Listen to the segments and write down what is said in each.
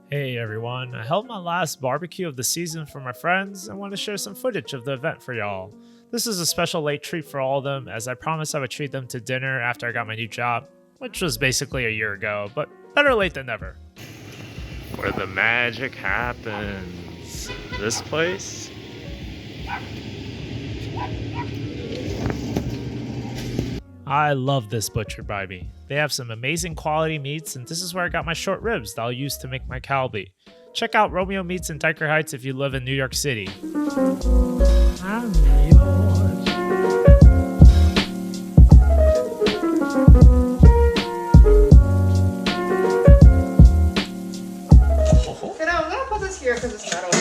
Hey everyone, I held my last barbecue of the season for my friends and want to share some footage of the event for y'all. This is a special late treat for all of them, as I promised I would treat them to dinner after I got my new job, which was basically a year ago, but better late than never. Where the magic happens. This place? I love this butcher by me. They have some amazing quality meats, and this is where I got my short ribs that I'll use to make my kalbi. Check out Romeo Meats in Diker Heights if you live in New York City. I'm yours. And I'm gonna put this here because it's metal.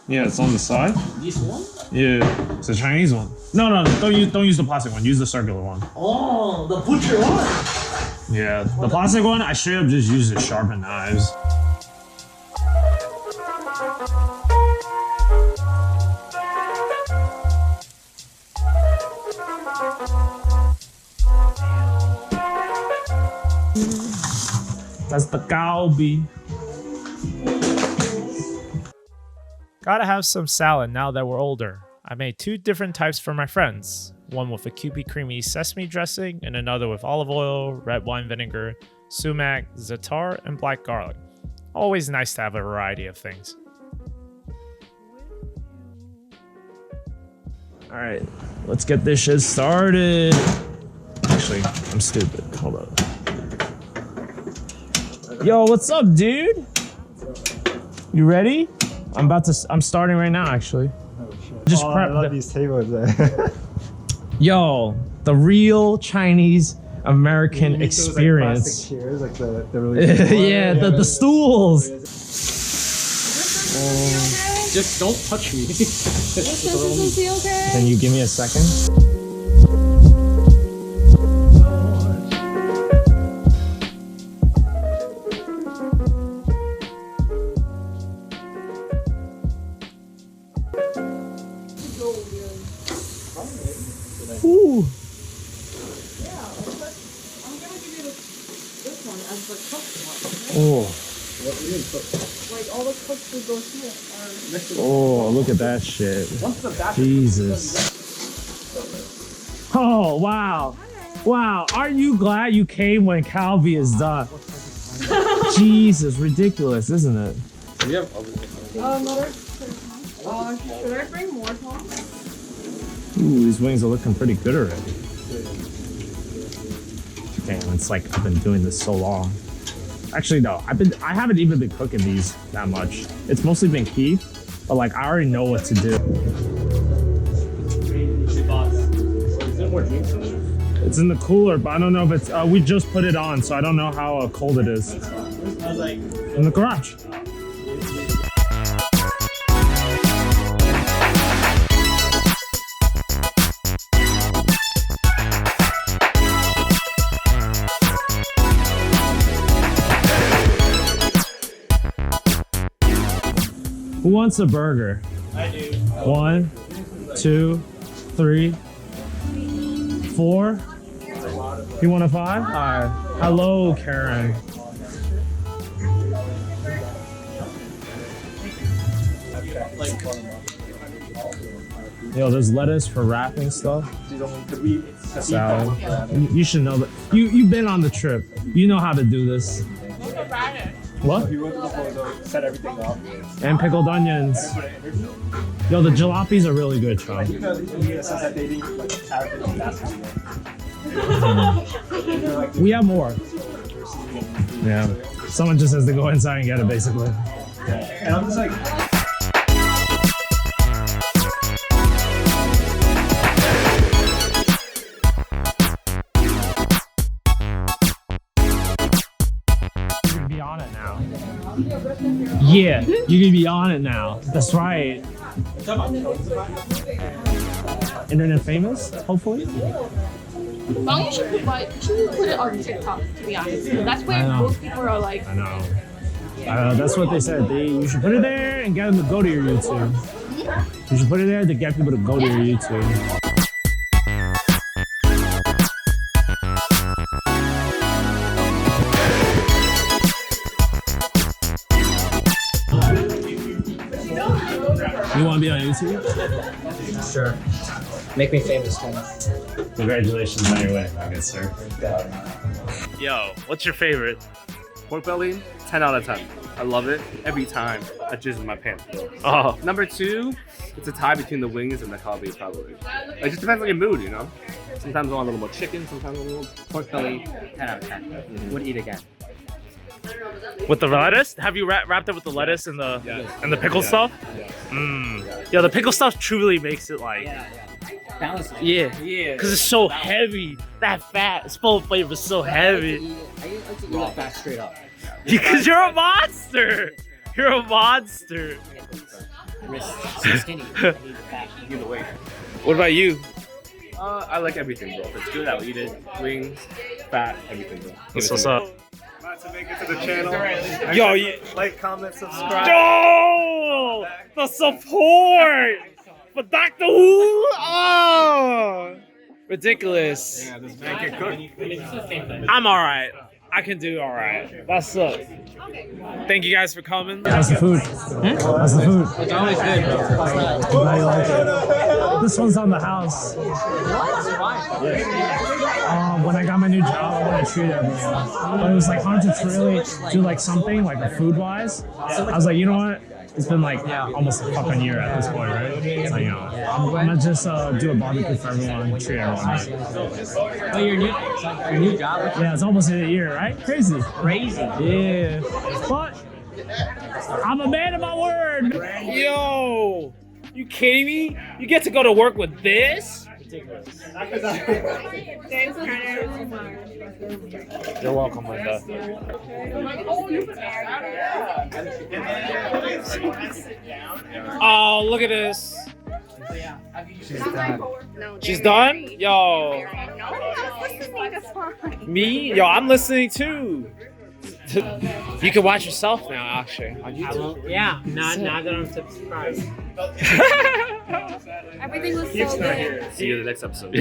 Yeah, it's on the side. This one? Yeah, it's a Chinese one. No, don't use the plastic one. Use the circular one. Oh, the butcher one. Yeah, the plastic one I straight up just use to sharpen knives. That's the kalbi. Gotta have some salad now that we're older. I made two different types for my friends. One with a Kewpie creamy sesame dressing and another with olive oil, red wine vinegar, sumac, za'atar, and black garlic. Always nice to have a variety of things. All right, let's get this shit started. Actually, I'm stupid. Hold up. Yo, what's up, dude? You ready? I'm starting right now, actually. Just prep. I love these tables. Yo, the real Chinese American Those, experience. like, plastic chairs, like the really Yeah, the stools. Just don't touch me. Consistency okay? Can you give me a second? Ooh. I'm gonna give you this one as the cooked one. Oh. Like all the cooked food goes here. Oh, look at that shit. Jesus. Oh, wow. Wow. Aren't you glad you came when kalbi is done? Jesus, ridiculous, isn't it? Another. Should I bring more tongs? Ooh, these wings are looking pretty good already. Damn, it's like I've been doing this so long. Actually, no, I haven't even been cooking these that much. It's mostly been Keith, but like I already know what to do. It's in the cooler, but I don't know if it's. We just put it on, so I don't know how cold it is. In the garage. Who wants a burger? I do. 1, 2, 3, 4. You want a 5? All right. Hello, Karen. Yo, there's lettuce for wrapping stuff. Salad. You should know that. You've been on the trip. You know how to do this. What? set everything up. And pickled onions. Yo, the jalapenos are really good, Sean. We have more. Yeah. Someone just has to go inside and get it, basically. And I'm just like, Be on it now. Yeah, you can be on it now. That's right. Internet famous, hopefully. Well, you should put it on TikTok, to be honest. That's I where know. most people are like, I know. That's what they said. You should put it there and get them to go to your YouTube. You should put it there to get people to go to your YouTube. You want to be on YouTube? Sure. Make me famous, man. Congratulations on your wedding, my good sir. Yo, what's your favorite? Pork belly, 10 out of 10. I love it every time. I jizz in my pants, bro. Oh, Number 2, it's a tie between the wings and the kalbi, probably. It just depends on your mood, you know? Sometimes I want a little more chicken, sometimes a little Pork belly, 10 out of 10. Would eat again. with the lettuce? Have you wrapped it with the lettuce and the pickle stuff? Mmm. Yo, the pickle stuff truly makes it like. Balance. Yeah, because it's so heavy. That fat, it's full of flavor, is so heavy. I like to eat it fast straight up. Because you're a monster. You're a monster. Wrist so skinny. I need it fat. either way. What about you? I like everything, bro. If it's good, I'll eat it. Wings, fat, everything, bro. That's what's up. Not to make it to the channel. Yo, you. Like, comment, subscribe. Yo! The support for Doctor Who! Oh! Ridiculous. Yeah, this man can cook. I'm alright. I can do alright. That's up. Thank you guys for coming. How's the food? How's the food? It's always good, bro. How you like it? This one's on the house. When I got my new job, I want to treat everyone. But it was like hard to really do like something like food-wise. I was like, you know what? It's been like almost a fucking year at this point, right? So, you know, I'm gonna just do a barbecue for everyone, treat everyone right. Oh, your new job? Yeah, it's almost a year, right? Crazy. Crazy. Yeah. But I'm a man of my word. Yo! You kidding me? You get to go to work with this? You're welcome, Linda. Oh, look at this. She's done? Yo. Me? Yo, I'm listening too. You can watch yourself now, actually, on YouTube. Yeah, now that I'm subscribed. Everything was so good. See you in the next episode.